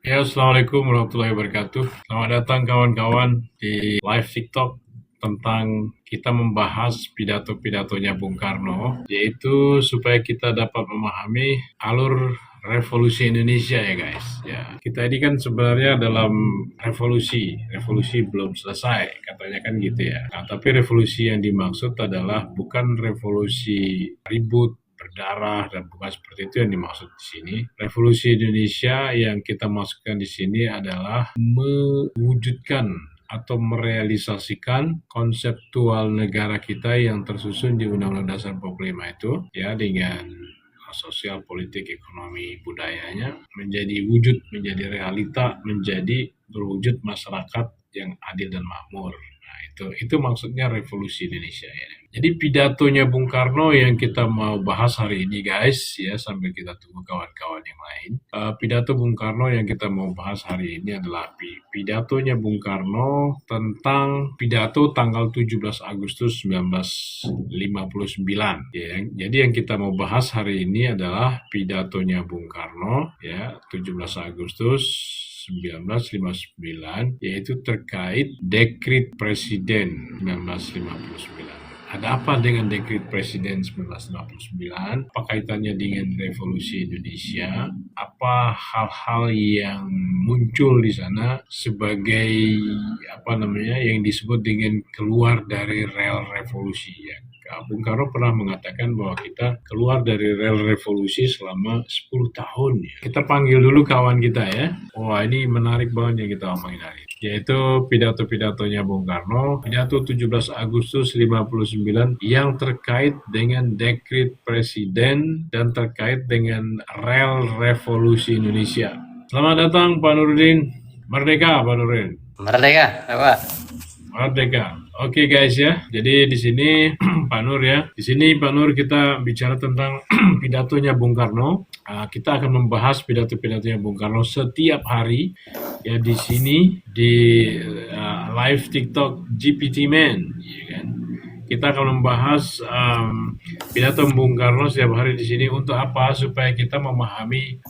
Ya, Assalamualaikum warahmatullahi wabarakatuh. Selamat datang kawan-kawan di live TikTok tentang kita membahas pidato-pidatonya Bung Karno, yaitu supaya kita dapat memahami alur revolusi Indonesia ya guys. Ya, kita ini kan sebenarnya dalam revolusi belum selesai, katanya kan gitu ya. Nah, tapi revolusi yang dimaksud adalah bukan revolusi ribut, berdarah, dan bukan seperti itu yang dimaksud di sini. Revolusi Indonesia yang kita masukkan di sini adalah mewujudkan atau merealisasikan konseptual negara kita yang tersusun di Undang-Undang Dasar 45 itu, ya, dengan sosial, politik, ekonomi, budayanya menjadi wujud, menjadi realita, menjadi berwujud masyarakat yang adil dan makmur. Nah, itu maksudnya revolusi Indonesia ya. Jadi pidatonya Bung Karno yang kita mau bahas hari ini guys, ya, sambil kita tunggu kawan-kawan yang lain. Pidato Bung Karno yang kita mau bahas hari ini adalah pidatonya Bung Karno tentang pidato tanggal 17 Agustus 1959. Ya. Jadi yang kita mau bahas hari ini adalah pidatonya Bung Karno, ya, 17 Agustus 1959, yaitu terkait dekret Presiden 1959. Ada apa dengan dekret Presiden 1959? Apa kaitannya dengan revolusi Indonesia? Apa hal-hal yang muncul di sana sebagai yang disebut dengan keluar dari rel revolusi ya? Bung Karno pernah mengatakan bahwa kita keluar dari rel revolusi selama 10 tahun ya. Kita panggil dulu kawan kita ya. Wah, ini menarik banget yang kita omongin hari ini. Yaitu pidato-pidatonya Bung Karno, pidato 17 Agustus 59 yang terkait dengan dekret Presiden dan terkait dengan rel revolusi Indonesia. Selamat datang Pak Nurdin. Merdeka Pak Nurdin. Merdeka, apa? Merdeka. Oke guys ya. Jadi di sini Pak Nur ya. Di sini Pak Nur kita bicara tentang pidatonya Bung Karno. Kita akan membahas pidato-pidatonya Bung Karno setiap hari ya di sini di live TikTok GPT Man, ya kan? Kita akan membahas pidato Bung Karno setiap hari di sini untuk apa? Supaya kita memahami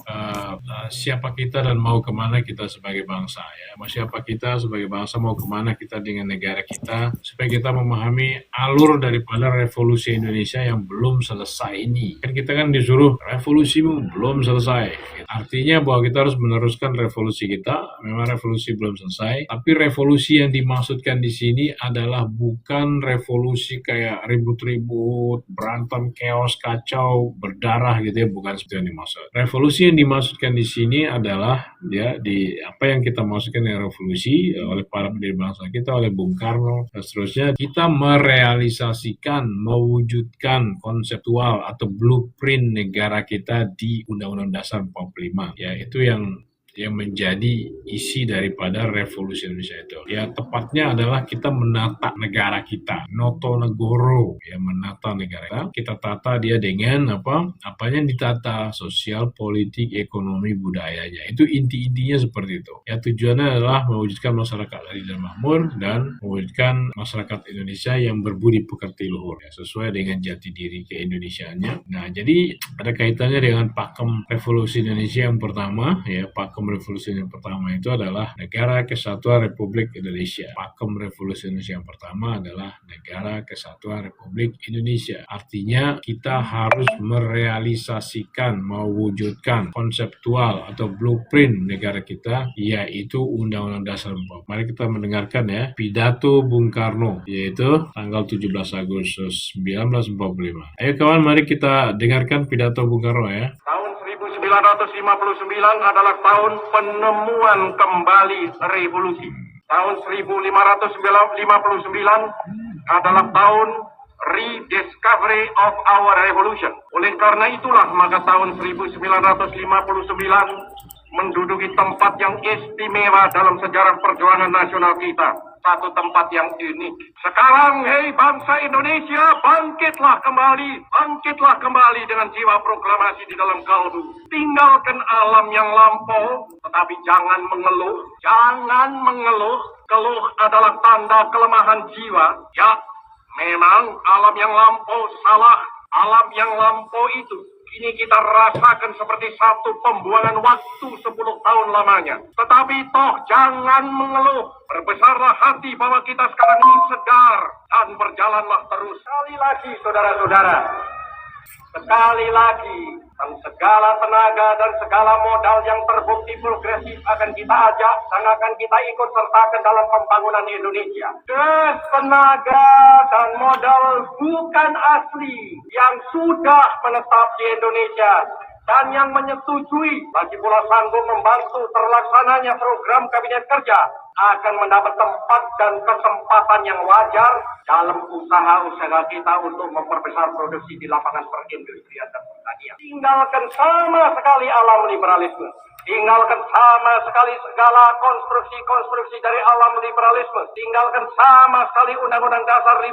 siapa kita dan mau kemana kita sebagai bangsa ya. Siapa kita sebagai bangsa, mau kemana kita dengan negara kita, supaya kita memahami alur daripada revolusi Indonesia yang belum selesai ini. Kan kita kan disuruh revolusimu belum selesai. Artinya bahwa kita harus meneruskan revolusi kita. Memang revolusi belum selesai, tapi revolusi yang dimaksudkan di sini adalah bukan revolusi kayak ribut-ribut, berantem, chaos, kacau, berdarah gitu ya, bukan seperti yang dimaksud. Revolusi yang dimaksudkan di sini adalah ya di apa yang kita maksudkan dengan revolusi oleh para pendiri bangsa kita, oleh Bung Karno dan seterusnya, kita merealisasikan, mewujudkan konseptual atau blueprint negara kita di Undang-Undang Dasar 45. Ya, itu yang menjadi isi daripada revolusi Indonesia itu. Ya, tepatnya adalah kita menata negara kita, noto negoro, ya, menata negara kita. Kita tata dia dengan apa yang ditata, sosial, politik, ekonomi, budayanya. Itu inti-intinya seperti itu. Ya, tujuannya adalah mewujudkan masyarakat adil dan makmur dan mewujudkan masyarakat Indonesia yang berbudi pekerti luhur, ya, sesuai dengan jati diri keindonesiaannya. Nah, jadi ada kaitannya dengan pakem revolusi Indonesia yang pertama, ya, pakem revolusi yang pertama itu adalah Negara Kesatuan Republik Indonesia. Pakem revolusi Indonesia yang pertama adalah Negara Kesatuan Republik Indonesia. Artinya kita harus merealisasikan, mewujudkan konseptual atau blueprint negara kita, yaitu Undang-Undang Dasar 45. Mari kita mendengarkan ya pidato Bung Karno, yaitu tanggal 17 Agustus 1945. Ayo kawan, mari kita dengarkan pidato Bung Karno ya. Tahun 1959 adalah tahun penemuan kembali revolusi. Tahun 1559 adalah tahun rediscovery of our revolution. Oleh karena itulah maka tahun 1959 menduduki tempat yang istimewa dalam sejarah perjuangan nasional kita. Satu tempat yang unik. Sekarang, hei bangsa Indonesia, bangkitlah kembali dengan jiwa proklamasi di dalam kalbu. Tinggalkan alam yang lampau, tetapi jangan mengeluh. Keluh adalah tanda kelemahan jiwa. Ya, memang alam yang lampau salah. Alam yang lampau itu Ini kita rasakan seperti satu pembuangan waktu 10 tahun lamanya. Tetapi toh jangan mengeluh. Berbesarlah hati bahwa kita sekarang ini segar dan berjalanlah terus. Sekali lagi saudara-saudara. Sekali lagi, dan segala tenaga dan segala modal yang terbukti progresif akan kita ajak dan akan kita ikut sertakan dalam pembangunan Indonesia. Tenaga dan modal bukan asli yang sudah menetap di Indonesia dan yang menyetujui lagi pula sanggup membantu terlaksananya program kabinet kerja akan mendapat tempat dan kesempatan yang wajar dalam usaha-usaha kita untuk memperbesar produksi di lapangan perindustrian dan pertanian. Tinggalkan sama sekali alam liberalisme. Tinggalkan sama sekali segala konstruksi-konstruksi dari alam liberalisme. Tinggalkan sama sekali Undang-Undang Dasar 50.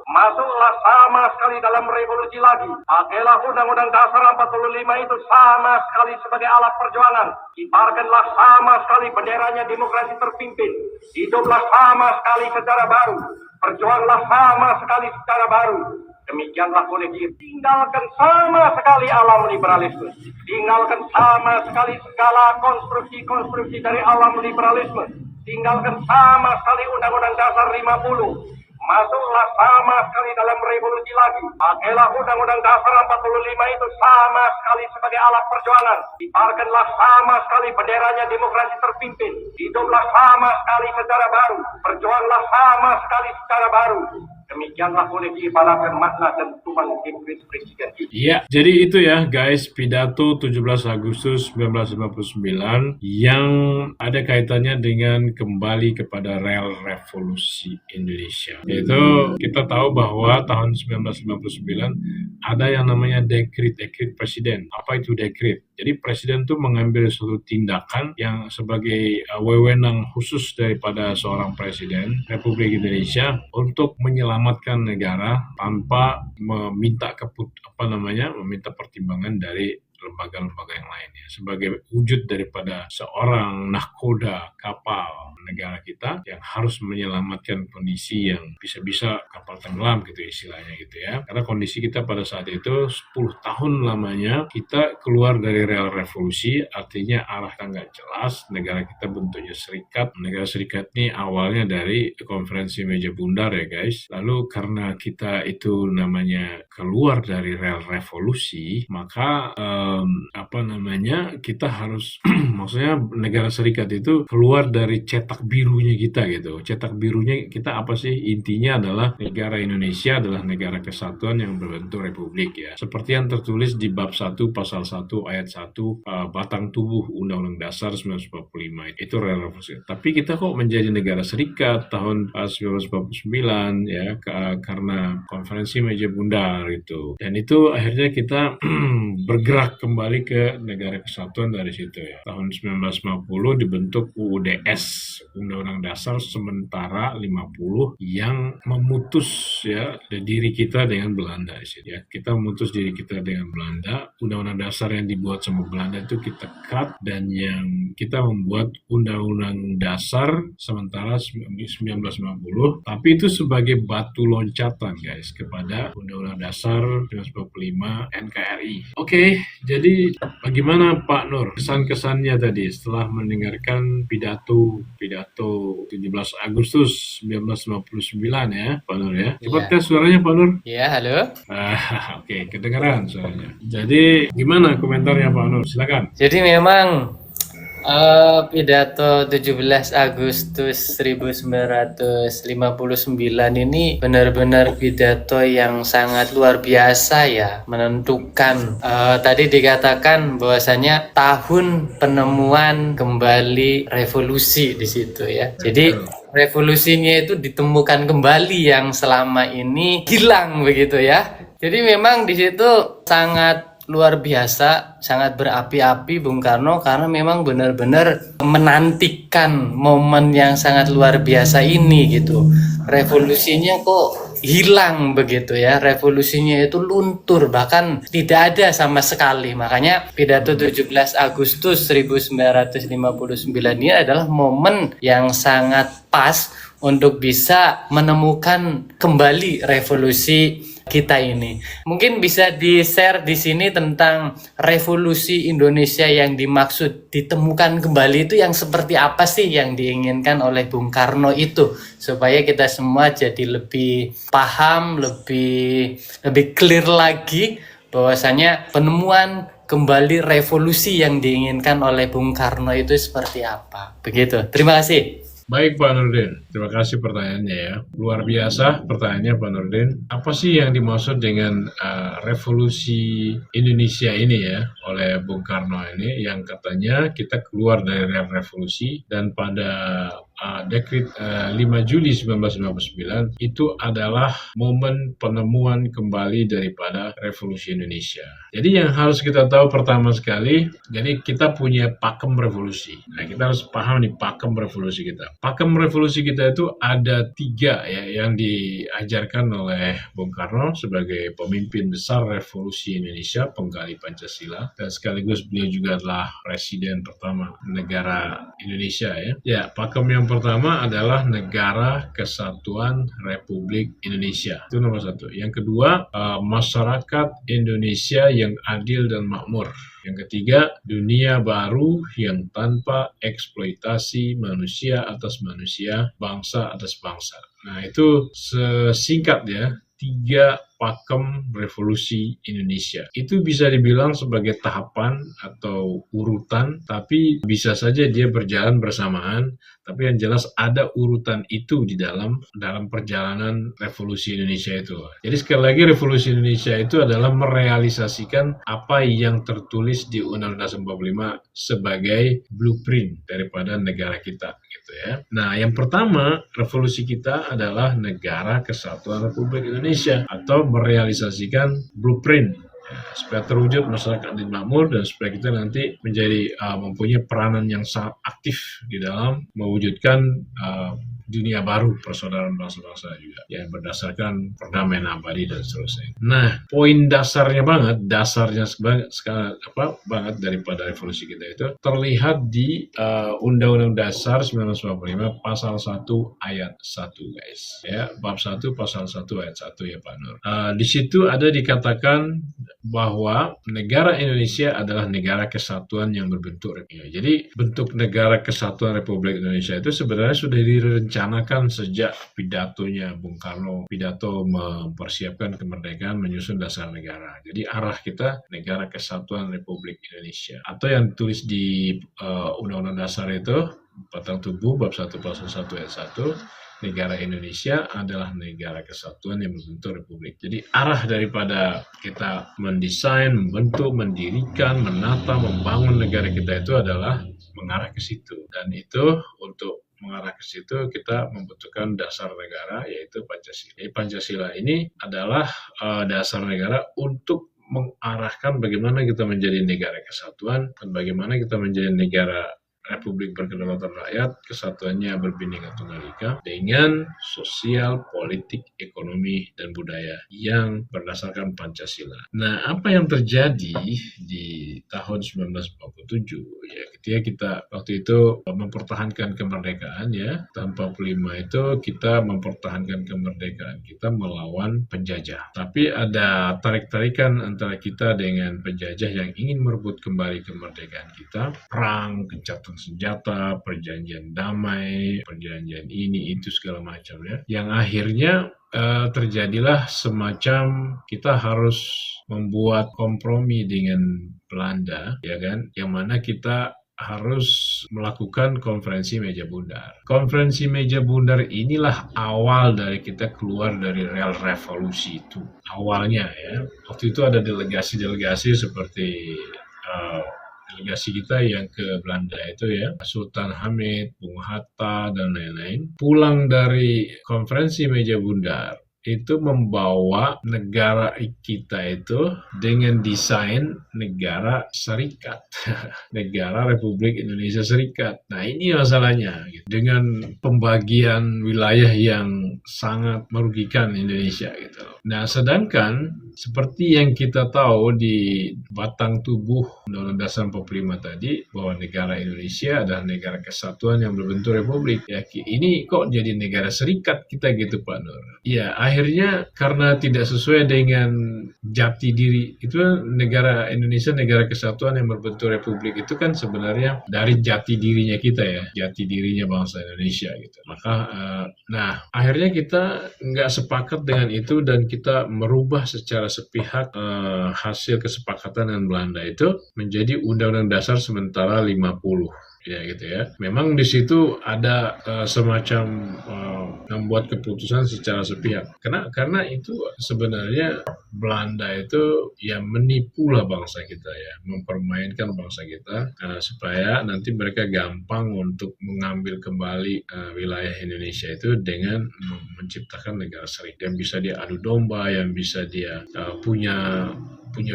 Masuklah sama sekali dalam revolusi lagi. Pakailah Undang-Undang Dasar 45 itu sama sekali sebagai alat perjuangan. Kibarkanlah sama sekali benderanya demokrasi terpimpin. Hiduplah sama sekali secara baru. Berjuanglah sama sekali secara baru. Demikianlah boleh tinggalkan sama sekali alam liberalisme. Tinggalkan sama sekali segala konstruksi-konstruksi dari alam liberalisme. Tinggalkan sama sekali Undang-Undang Dasar 50. Masuklah sama sekali dalam revolusi lagi. Pakailah Undang-Undang Dasar 45 itu sama sekali sebagai alat perjuangan. Kibarkanlah sama sekali benderanya demokrasi terpimpin. Hiduplah sama sekali secara baru. Berjuanglah sama sekali secara baru. Demikianlah boleh diibaratkan makna dan tujuan Inggris Presiden. Iya, jadi itu ya guys, pidato 17 Agustus 1959 yang ada kaitannya dengan kembali kepada rel revolusi Indonesia. Yaitu kita tahu bahwa tahun 1959 ada yang namanya dekret presiden. Apa itu dekret? Jadi presiden itu mengambil suatu tindakan yang sebagai wewenang khusus daripada seorang presiden Republik Indonesia untuk menyelamatkan negara tanpa meminta meminta pertimbangan dari lembaga-lembaga yang lainnya sebagai wujud daripada seorang nahkoda kapal negara kita yang harus menyelamatkan kondisi yang bisa-bisa kapal tenggelam gitu istilahnya gitu ya. Karena kondisi kita pada saat itu 10 tahun lamanya kita keluar dari rel revolusi, artinya arahnya nggak jelas, negara kita bentuknya serikat. Negara serikat ini awalnya dari konferensi meja bundar ya guys. Lalu karena kita itu namanya keluar dari rel revolusi, maka kita harus maksudnya negara serikat itu keluar dari cetak birunya kita gitu. Cetak birunya kita apa sih? Intinya adalah negara Indonesia adalah negara kesatuan yang berbentuk republik ya. Seperti yang tertulis di bab 1 pasal 1 ayat 1 batang tubuh Undang-Undang Dasar 1945 itu rel revolusi. Tapi kita kok menjadi negara serikat tahun 1949 ya karena konferensi meja bundar itu. Dan itu akhirnya kita bergerak kembali ke negara kesatuan dari situ ya. Tahun 1950 dibentuk UUDS, Undang-Undang Dasar sementara 50 yang memutus ya diri kita dengan Belanda ya. Kita memutus diri kita dengan Belanda. Undang-Undang Dasar yang dibuat sama Belanda itu kita cut dan yang kita membuat Undang-Undang Dasar sementara 1950. Tapi itu sebagai batu loncatan guys kepada Undang-Undang Dasar 1945 NKRI. Oke, jadi bagaimana Pak Nur kesan-kesannya tadi setelah mendengarkan pidato 17 Agustus 1959 ya Pak Nur ya. Coba tes suaranya Pak Nur. Iya, halo. Oke, kedengaran suaranya. Jadi gimana komentarnya Pak Nur? Silakan. Jadi memang pidato 17 Agustus 1959 ini benar-benar pidato yang sangat luar biasa ya, menentukan. Tadi dikatakan bahwasanya tahun penemuan kembali revolusi di situ ya. Jadi revolusinya itu ditemukan kembali yang selama ini hilang begitu ya. Jadi memang di situ sangat luar biasa, sangat berapi-api Bung Karno karena memang benar-benar menantikan momen yang sangat luar biasa ini gitu. Revolusinya kok hilang begitu ya, revolusinya itu luntur bahkan tidak ada sama sekali. Makanya pidato 17 Agustus 1959 ini adalah momen yang sangat pas untuk bisa menemukan kembali revolusi kita ini. Mungkin bisa di-share di sini tentang revolusi Indonesia yang dimaksud ditemukan kembali itu yang seperti apa sih yang diinginkan oleh Bung Karno itu, supaya kita semua jadi lebih paham, lebih clear lagi bahwasanya penemuan kembali revolusi yang diinginkan oleh Bung Karno itu seperti apa. Begitu. Terima kasih. Baik Pak Nurdin, terima kasih pertanyaannya ya. Luar biasa pertanyaannya Pak Nurdin. Apa sih yang dimaksud dengan revolusi Indonesia ini ya oleh Bung Karno ini, yang katanya kita keluar dari revolusi, dan pada dekret 5 Juli 1959 itu adalah momen penemuan kembali daripada revolusi Indonesia. Jadi yang harus kita tahu pertama sekali, jadi kita punya pakem revolusi. Nah, kita harus paham nih pakem revolusi kita. Pakem revolusi kita itu ada 3 ya yang diajarkan oleh Bung Karno sebagai pemimpin besar revolusi Indonesia, penggali Pancasila, dan sekaligus beliau juga adalah presiden pertama negara Indonesia ya. Ya, pakem yang pertama adalah Negara Kesatuan Republik Indonesia. Itu nomor 1. Yang kedua, masyarakat Indonesia yang adil dan makmur. Yang ketiga, dunia baru yang tanpa eksploitasi manusia atas manusia, bangsa atas bangsa. Nah, itu sesingkat ya, 3 pakem revolusi Indonesia. Itu bisa dibilang sebagai tahapan atau urutan, tapi bisa saja dia berjalan bersamaan, tapi yang jelas ada urutan itu di dalam perjalanan revolusi Indonesia itu. Jadi sekali lagi, revolusi Indonesia itu adalah merealisasikan apa yang tertulis di Undang-Undang 45 sebagai blueprint daripada negara kita gitu ya. Nah, yang pertama, revolusi kita adalah Negara Kesatuan Republik Indonesia, atau merealisasikan blueprint supaya terwujud masyarakat adil makmur, dan supaya kita nanti menjadi mempunyai peranan yang sangat aktif di dalam mewujudkan dunia baru persaudaraan bangsa-bangsa juga yang berdasarkan perdamaian abadi dan seterusnya. Nah, poin dasarnya banget daripada revolusi kita itu terlihat di Undang-Undang Dasar 1945 pasal 1 ayat 1 guys. Ya, bab 1 pasal 1 ayat 1 ya Pak Nur. Di situ ada dikatakan bahwa negara Indonesia adalah negara kesatuan yang berbentuk republik. Jadi bentuk negara kesatuan Republik Indonesia itu sebenarnya sudah direncanakan sejak pidatonya Bung Karno, pidato mempersiapkan kemerdekaan, menyusun dasar negara. Jadi arah kita negara kesatuan Republik Indonesia, atau yang ditulis di Undang-Undang Dasar itu Batang Tubuh bab 1 pasal 1 ayat 1, negara Indonesia adalah negara kesatuan yang berbentuk republik. Jadi arah daripada kita mendesain, membentuk, mendirikan, menata, membangun negara kita itu adalah mengarah ke situ. Dan itu untuk mengarah ke situ kita membutuhkan dasar negara, yaitu Pancasila. Jadi Pancasila ini adalah dasar negara untuk mengarahkan bagaimana kita menjadi negara kesatuan dan bagaimana kita menjadi negara Republik Berkedaulatan Rakyat, kesatuannya berbhinneka tunggal ika, dengan sosial, politik, ekonomi, dan budaya yang berdasarkan Pancasila. Nah, apa yang terjadi di tahun 1947 ya, ketika kita waktu itu mempertahankan kemerdekaan ya, tahun 45 itu kita mempertahankan kemerdekaan kita melawan penjajah. Tapi ada tarik-tarikan antara kita dengan penjajah yang ingin merebut kembali kemerdekaan kita, perang, gencatan senjata, perjanjian damai, perjanjian ini itu segala macam ya. Yang akhirnya terjadilah semacam kita harus membuat kompromi dengan Belanda ya kan, yang mana kita harus melakukan konferensi meja bundar. Konferensi meja bundar inilah awal dari kita keluar dari real revolusi itu. Awalnya ya, waktu itu ada delegasi-delegasi seperti delegasi kita yang ke Belanda itu ya, Sultan Hamid, Bung Hatta, dan lain-lain, pulang dari konferensi meja bundar itu membawa negara kita itu dengan desain negara serikat, negara Republik Indonesia Serikat. Nah ini masalahnya, dengan pembagian wilayah yang sangat merugikan Indonesia gitu. Nah, sedangkan seperti yang kita tahu di batang tubuh Undang-Undang Dasar 45 tadi, bahwa negara Indonesia adalah negara kesatuan yang berbentuk republik. Ya, ini kok jadi negara serikat kita gitu Pak Nur. Ya, akhirnya karena tidak sesuai dengan jati diri, itu negara Indonesia negara kesatuan yang berbentuk republik itu kan sebenarnya dari jati dirinya kita ya, jati dirinya bangsa Indonesia gitu. Maka, nah akhirnya kita nggak sepakat dengan itu dan kita merubah secara sepihak hasil kesepakatan dengan Belanda itu menjadi Undang-Undang Dasar sementara 50. Ya gitu ya. Memang di situ ada semacam membuat keputusan secara sepihak. Karena itu sebenarnya Belanda itu ya menipu lah bangsa kita ya, mempermainkan bangsa kita supaya nanti mereka gampang untuk mengambil kembali wilayah Indonesia itu dengan menciptakan negara serikat yang bisa dia adu domba, yang bisa dia punya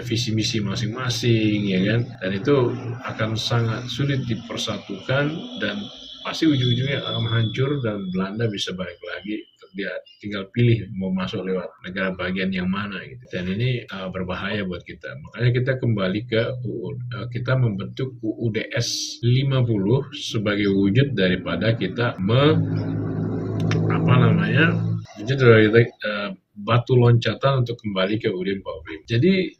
visi misi masing-masing ya kan, dan itu akan sangat sulit dipersatukan dan pasti ujung-ujungnya akan hancur dan Belanda bisa balik lagi, dia tinggal pilih mau masuk lewat negara bagian yang mana gitu. Dan ini berbahaya buat kita. Makanya kita kembali ke kita membentuk UUDS 50 sebagai wujud daripada kita wujud dari batu loncatan untuk kembali ke UUD 45. Jadi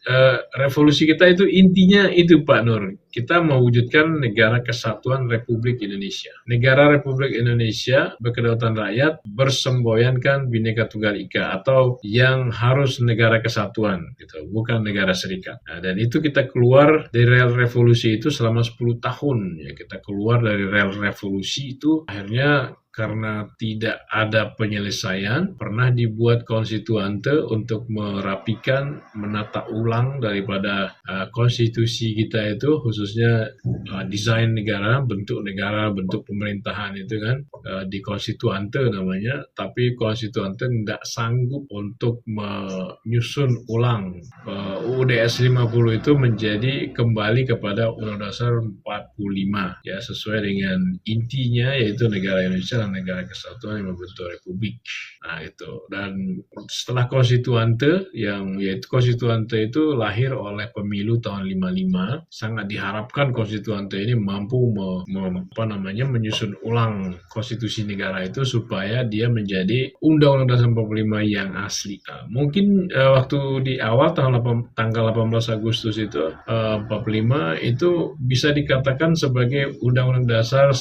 revolusi kita itu intinya itu Pak Nur. Kita mewujudkan negara kesatuan Republik Indonesia. Negara Republik Indonesia berkedaulatan rakyat bersemboyankan Bhinneka Tunggal Ika, atau yang harus negara kesatuan gitu, bukan negara serikat. Nah, dan itu kita keluar dari rel revolusi itu selama 10 tahun ya, kita keluar dari rel revolusi itu akhirnya karena tidak ada penyelesaian, pernah dibuat konstituante untuk merapikan, menata ulang daripada konstitusi kita itu, khususnya desain negara, bentuk pemerintahan itu kan, di konstituante namanya, tapi konstituante tidak sanggup untuk menyusun ulang UUDS 50 itu menjadi kembali kepada Undang-Undang Dasar 45 ya, sesuai dengan intinya yaitu negara Indonesia negara kesatuan yang membentuk republik. Nah itu, dan setelah konstituante yaitu konstituante itu lahir oleh pemilu tahun 55, sangat diharapkan konstituante ini mampu menyusun ulang konstitusi negara itu supaya dia menjadi Undang-Undang Dasar 45 yang asli. Nah, mungkin waktu di awal tanggal 18 Agustus itu 45 itu bisa dikatakan sebagai Undang-Undang Dasar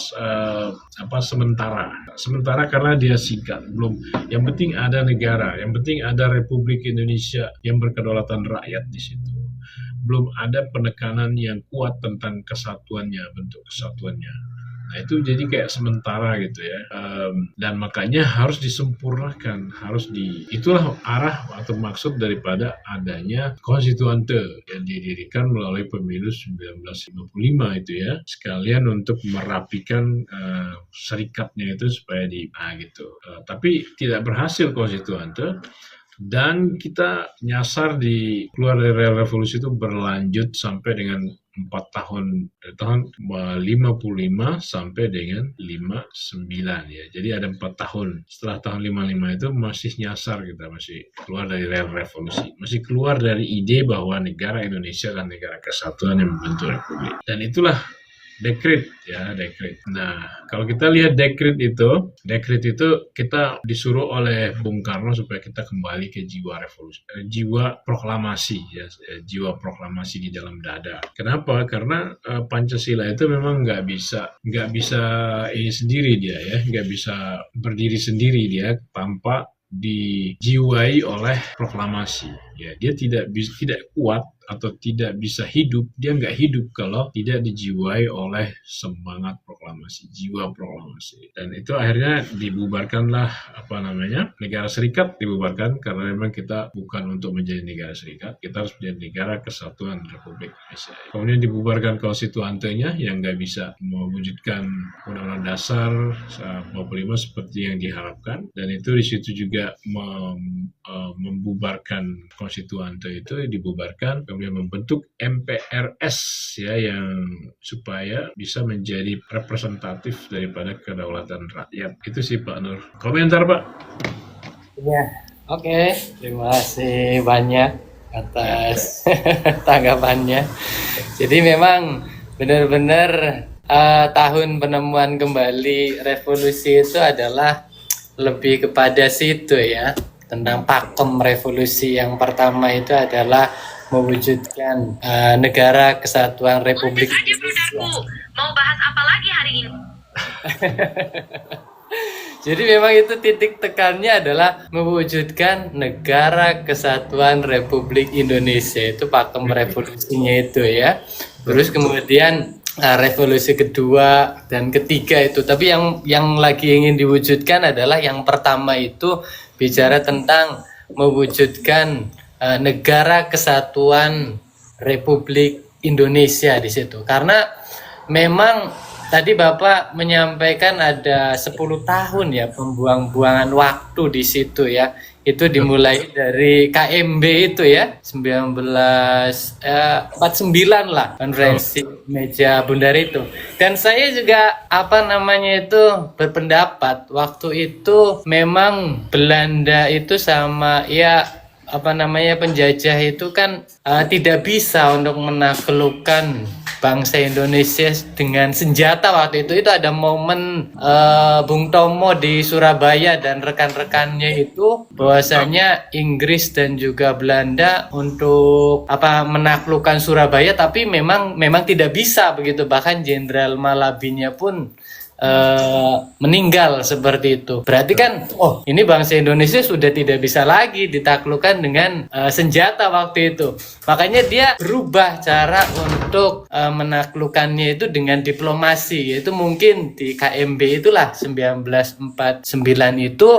sementara karena dia singkat, belum, yang penting ada negara, yang penting ada Republik Indonesia yang berkedaulatan rakyat di situ. Belum ada penekanan yang kuat tentang kesatuannya, bentuk kesatuannya. Nah itu jadi kayak sementara gitu ya, dan makanya harus disempurnakan, itulah arah atau maksud daripada adanya konstituante yang didirikan melalui pemilu 1955 itu ya, sekalian untuk merapikan serikatnya itu supaya tapi tidak berhasil konstituante. Dan kita nyasar keluar dari revolusi itu berlanjut sampai dengan 4 tahun, dari tahun 55 sampai dengan 59 ya. Jadi ada 4 tahun. Setelah tahun 55 itu masih nyasar, kita masih keluar dari revolusi. Masih keluar dari ide bahwa negara Indonesia adalah negara kesatuan yang membentuk republik. Dan itulah dekret. Nah, kalau kita lihat dekret itu kita disuruh oleh Bung Karno supaya kita kembali ke jiwa revolusi, jiwa proklamasi ya, jiwa proklamasi di dalam dada. Kenapa? Karena Pancasila itu memang nggak bisa ini sendiri dia ya, nggak bisa berdiri sendiri dia tanpa dijiwai oleh proklamasi. Ya, dia tidak kuat atau tidak bisa hidup, dia nggak hidup kalau tidak dijiwai oleh semangat proklamasi, jiwa proklamasi. Dan itu akhirnya dibubarkanlah negara serikat, dibubarkan karena memang kita bukan untuk menjadi negara serikat, kita harus menjadi negara kesatuan Republik Indonesia. Kemudian dibubarkan konstituantenya yang nggak bisa mewujudkan Undang-Undang Dasar 45 seperti yang diharapkan, dan itu di situ juga membubarkan konstituante itu, dibubarkan, kemudian membentuk MPRS ya, yang supaya bisa menjadi representatif daripada kedaulatan rakyat. Itu sih Pak Nur. Komentar Pak. Ya, oke. Terima kasih banyak atas tanggapannya. Jadi memang benar-benar tahun penemuan kembali revolusi itu adalah lebih kepada situ ya. Tentang pakem revolusi yang pertama itu adalah mewujudkan negara kesatuan Republik Lanjut aja brudarku, mau bahas apa lagi hari ini? Jadi memang itu titik tekannya adalah mewujudkan negara kesatuan Republik Indonesia. Itu pakem revolusinya itu ya. Terus kemudian revolusi kedua dan ketiga itu. Tapi yang lagi ingin diwujudkan adalah yang pertama itu bicara tentang mewujudkan negara kesatuan Republik Indonesia di situ. Karena memang tadi Bapak menyampaikan ada 10 tahun ya pembuang-buangan waktu di situ ya. Itu dimulai dari KMB itu ya, 1949 lah konferensi meja bundar itu. Dan saya juga berpendapat waktu itu memang Belanda itu sama ya penjajah itu kan tidak bisa untuk menaklukkan bangsa Indonesia dengan senjata waktu itu ada momen Bung Tomo di Surabaya dan rekan-rekannya itu bahwasanya Inggris dan juga Belanda untuk menaklukkan Surabaya tapi memang tidak bisa begitu, bahkan Jenderal Malabinya pun meninggal seperti itu. Berarti kan ini bangsa Indonesia sudah tidak bisa lagi ditaklukkan dengan senjata waktu itu. Makanya dia berubah cara untuk menaklukkannya itu dengan diplomasi, yaitu mungkin di KMB itulah 1949 itu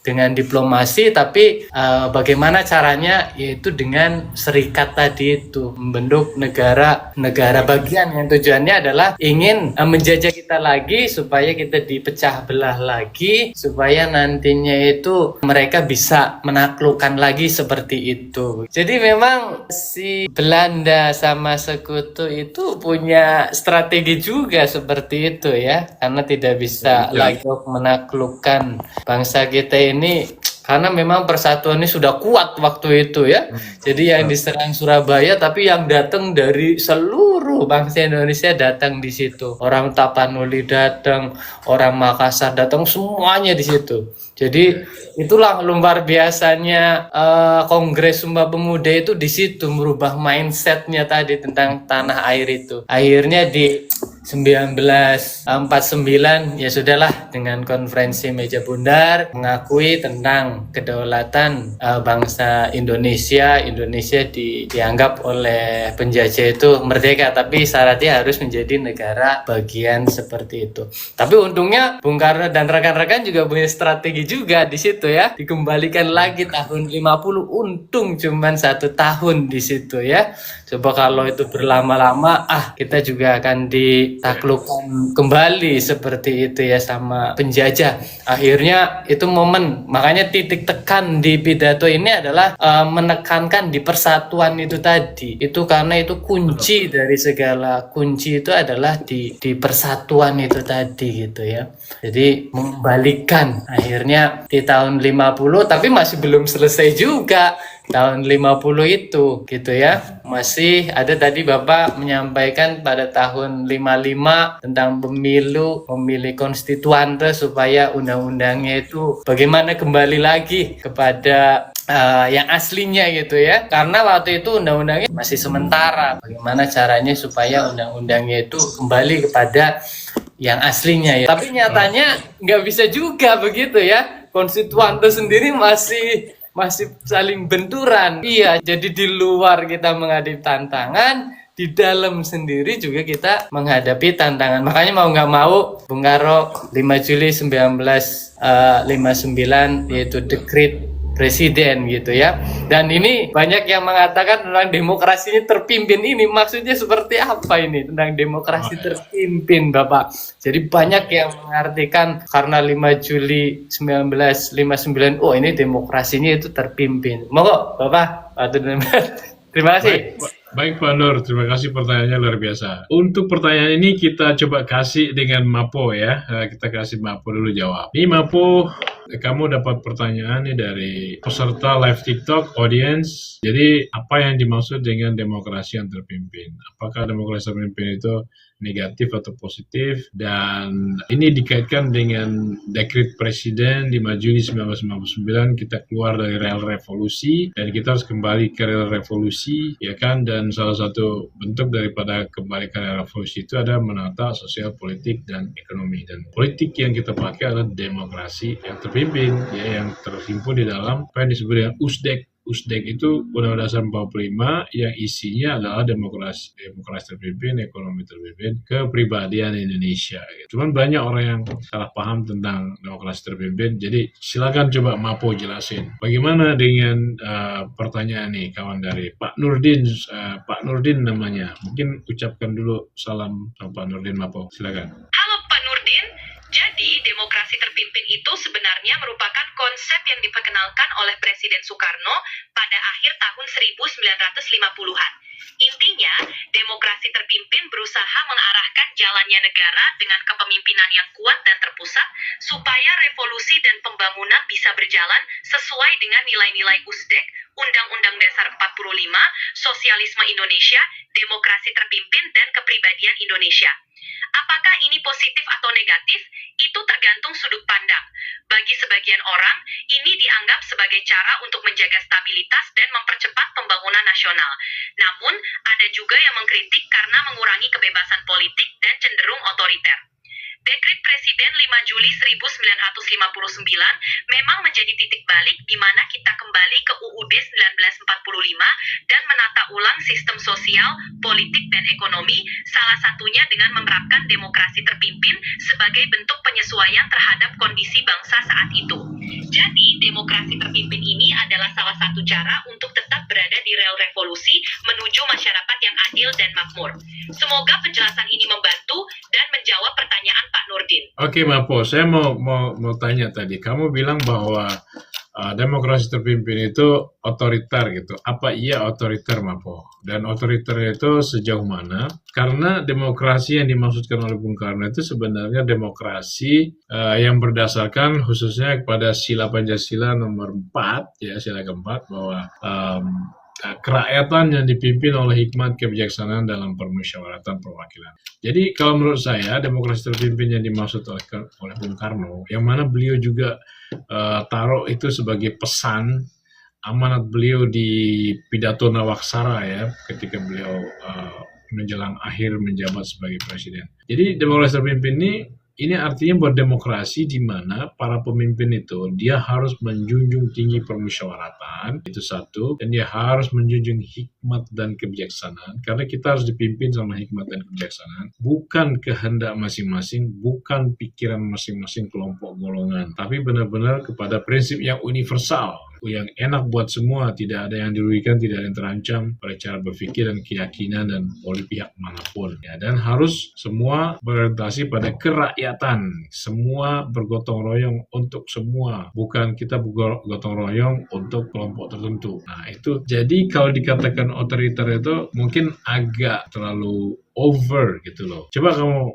dengan diplomasi, tapi bagaimana caranya yaitu dengan serikat tadi itu membentuk negara bagian yang tujuannya adalah ingin menjajah kita lagi supaya kita dipecah belah lagi supaya nantinya itu mereka bisa menaklukkan lagi seperti itu. Jadi memang si Belanda sama sekutu itu punya strategi juga seperti itu ya, karena tidak bisa lagi menaklukkan bangsa kita ini karena memang persatuan ini sudah kuat waktu itu ya. Jadi yang diserang Surabaya tapi yang datang dari seluruh bangsa Indonesia datang di situ. Orang Tapanuli datang, orang Makassar datang, semuanya di situ. Jadi itulah luar biasanya Kongres Sumpah Pemuda itu di situ merubah mindsetnya tadi tentang tanah air itu. Akhirnya di 1949 ya sudahlah dengan konferensi meja bundar mengakui tentang kedaulatan bangsa Indonesia dianggap oleh penjajah itu merdeka, tapi syaratnya harus menjadi negara bagian seperti itu. Tapi untungnya Bung Karno dan rekan-rekan juga punya strategi juga di situ ya, dikembalikan lagi tahun 50, untung cuman 1 tahun di situ ya. Coba kalau itu berlama-lama kita juga akan ditaklukkan kembali seperti itu ya sama penjajah. Akhirnya itu momen, makanya titik tekan di pidato ini adalah menekankan di persatuan itu tadi. Itu karena itu kunci dari segala kunci itu adalah di persatuan itu tadi gitu ya. Jadi mengembalikan akhirnya di tahun 50, tapi masih belum selesai juga tahun 50 itu gitu ya. Masih ada tadi Bapak menyampaikan pada tahun 55 tentang memilih konstituante supaya undang-undangnya itu bagaimana kembali lagi kepada yang aslinya gitu ya. Karena waktu itu undang-undangnya masih sementara. Bagaimana caranya supaya undang-undangnya itu kembali kepada yang aslinya ya. Tapi nyatanya nggak bisa juga begitu ya. Konstituante sendiri masih saling benturan. Iya, jadi di luar kita menghadapi tantangan, di dalam sendiri juga kita menghadapi tantangan. Makanya mau nggak mau, Bung Karno 5 Juli 1959 yaitu dekret presiden gitu ya. Dan ini banyak yang mengatakan tentang demokrasinya terpimpin ini. Maksudnya seperti apa ini tentang demokrasi terpimpin Bapak? Jadi banyak yang mengartikan karena 5 Juli 1959, ini demokrasinya itu terpimpin. Monggo Bapak. Terima kasih. Baik Pak Nur, terima kasih pertanyaannya luar biasa. Untuk pertanyaan ini kita coba kasih dengan Mapo ya. Kita kasih Mapo dulu jawab. Ini Mapo Kamu dapat pertanyaan nih dari peserta live TikTok audience. Jadi apa yang dimaksud dengan demokrasi yang terpimpin? Apakah demokrasi terpimpin itu negatif atau positif? Dan ini dikaitkan dengan dekret presiden 5 Juni 1999, kita keluar dari rel revolusi dan kita harus kembali ke rel revolusi, ya kan? Dan salah satu bentuk daripada kembali ke rel revolusi itu ada menata sosial, politik, dan ekonomi. Dan politik yang kita pakai adalah demokrasi yang terpimpin, ya, yang terhimpun di dalam apa yang disebut dengan USDEK. USDEK itu Undang-Undang Dasar 45 yang isinya adalah demokrasi terpimpin, ekonomi terpimpin, kepribadian Indonesia. Cuman banyak orang yang salah paham tentang demokrasi terpimpin. Jadi silakan coba Mapo jelasin. Bagaimana dengan pertanyaan nih kawan dari Pak Nurdin, Pak Nurdin namanya. Mungkin ucapkan dulu salam sama Pak Nurdin Mapo. Silakan. Halo Pak Nurdin, jadi demokrasi terpimpin itu sebenarnya merupakan konsep yang diperkenalkan oleh Presiden Soekarno pada akhir tahun 1950-an. Intinya, demokrasi terpimpin berusaha mengarahkan jalannya negara dengan kepemimpinan yang kuat dan terpusat supaya revolusi dan pembangunan bisa berjalan sesuai dengan nilai-nilai USDEK, Undang-Undang Dasar 45, Sosialisme Indonesia, Demokrasi Terpimpin, dan Kepribadian Indonesia. Apakah ini positif atau negatif? Itu tergantung sudut pandang. Bagi sebagian orang, ini dianggap sebagai cara untuk menjaga stabilitas dan mempercepat pembangunan nasional. Namun, ada juga yang mengkritik karena mengurangi kebebasan politik dan cenderung otoriter. Dekret Presiden 5 Juli 1959 memang menjadi titik balik di mana kita kembali ke UUD 1945 dan menata ulang sistem sosial, politik, dan ekonomi, salah satunya dengan menerapkan demokrasi terpimpin sebagai bentuk penyesuaian terhadap kondisi bangsa saat itu. Jadi, demokrasi terpimpin ini adalah salah satu cara untuk tetap berada di rel revolusi menuju masyarakat yang adil dan makmur. Semoga penjelasan ini membantu dan menjawab pertanyaan Pak Nurdin. Oke, Mapo, saya mau tanya tadi. Kamu bilang bahwa demokrasi terpimpin itu otoriter gitu. Apa iya otoriter, Mapo? Dan otoriter itu sejauh mana? Karena demokrasi yang dimaksudkan oleh Bung Karno itu sebenarnya demokrasi yang berdasarkan khususnya kepada sila Pancasila nomor 4, ya, sila keempat, bahwa kerakyatan yang dipimpin oleh hikmat kebijaksanaan dalam permusyawaratan perwakilan. Jadi kalau menurut saya demokrasi terpimpin yang dimaksud oleh Bung Karno, yang mana beliau juga taruh itu sebagai pesan amanat beliau di pidato Nawaksara, ya, ketika beliau menjelang akhir menjabat sebagai presiden. Jadi demokrasi terpimpin ini artinya bahwa demokrasi di mana para pemimpin itu dia harus menjunjung tinggi permusyawaratan, itu satu, dan dia harus menjunjung hikmat dan kebijaksanaan, karena kita harus dipimpin sama hikmat dan kebijaksanaan, bukan kehendak masing-masing, bukan pikiran masing-masing kelompok golongan, tapi benar-benar kepada prinsip yang universal, yang enak buat semua, tidak ada yang dirugikan, tidak ada yang terancam pada cara berpikir dan keyakinan dan oleh pihak manapun, ya. Dan harus semua berorientasi pada kerakyatan, semua bergotong royong untuk semua, bukan kita bergotong royong untuk kelompok tertentu. Nah itu, jadi kalau dikatakan otoriter itu mungkin agak terlalu over gitu loh. Coba kamu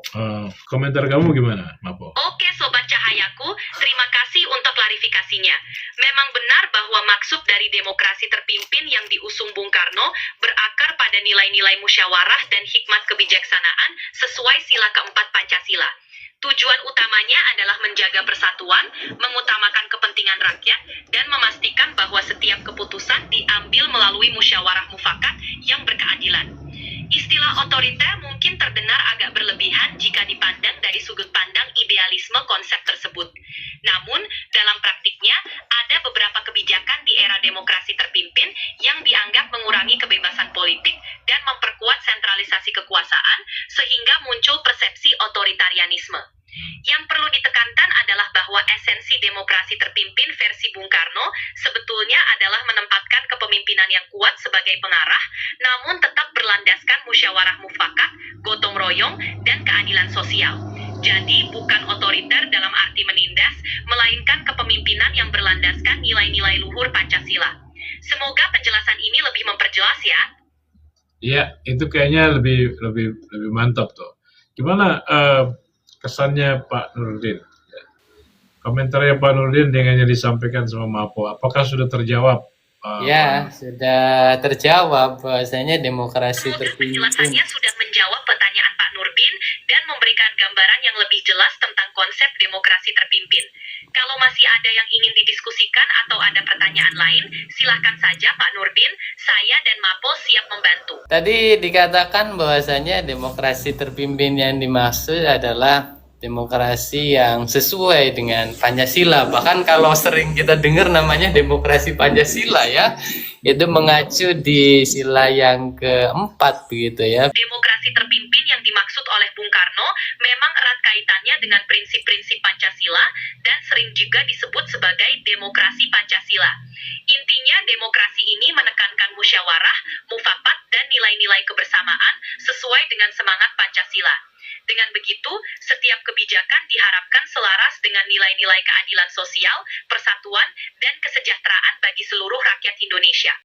komentar kamu gimana, Mapo? Oke Sobat Cahayaku, terima kasih untuk klarifikasinya. Memang benar bahwa maksud dari demokrasi terpimpin yang diusung Bung Karno berakar pada nilai-nilai musyawarah dan hikmat kebijaksanaan sesuai sila keempat Pancasila. Tujuan utamanya adalah menjaga persatuan, mengutamakan kepentingan rakyat, dan memastikan bahwa setiap keputusan diambil melalui musyawarah mufakat yang berkeadilan. Istilah otoriter mungkin terdengar agak berlebihan jika dipandang dari sudut pandang idealisme konsep tersebut. Namun, dalam praktiknya, ada beberapa kebijakan di era demokrasi terpimpin yang dianggap mengurangi kebebasan politik dan memperkuat sentralisasi kekuasaan, sehingga muncul persepsi otoritarianisme. Yang perlu ditekankan adalah bahwa esensi demokrasi terpimpin versi Bung Karno sebetulnya adalah menempatkan kepemimpinan yang kuat sebagai pengarah, namun tetap berlandaskan musyawarah mufakat, gotong royong, dan keadilan sosial. Jadi bukan otoriter dalam arti menindas, melainkan kepemimpinan yang berlandaskan nilai-nilai luhur Pancasila. Semoga penjelasan ini lebih memperjelas ya. Iya, itu kayaknya lebih mantap tuh. Gimana kesannya Pak Nurdin? komentarnya Pak Nurdin dengan yang disampaikan sama Mapo, apakah sudah terjawab? Ya, sudah terjawab bahwasanya demokrasi Semoga terpimpin. penjelasannya sudah menjawab pertanyaan Pak Nurdin dan memberikan gambaran yang lebih jelas tentang konsep demokrasi terpimpin. Kalau masih ada yang ingin didiskusikan atau ada pertanyaan lain, silakan saja Pak Nurdin. Saya dan Mapol siap membantu. Tadi dikatakan bahwasanya demokrasi terpimpin yang dimaksud adalah demokrasi yang sesuai dengan Pancasila. Bahkan kalau sering kita dengar namanya demokrasi Pancasila ya, itu mengacu di sila yang keempat begitu ya. Demokrasi terpimpin yang dimaksud oleh Bung Karno memang erat kaitannya dengan prinsip-prinsip Pancasila dan sering juga disebut sebagai demokrasi Pancasila. Intinya demokrasi ini menekankan musyawarah, mufakat, dan nilai-nilai kebersamaan sesuai dengan semangat Pancasila. Dengan begitu, setiap kebijakan diharapkan selaras dengan nilai-nilai keadilan sosial, persatuan, dan kesejahteraan bagi seluruh rakyat Indonesia.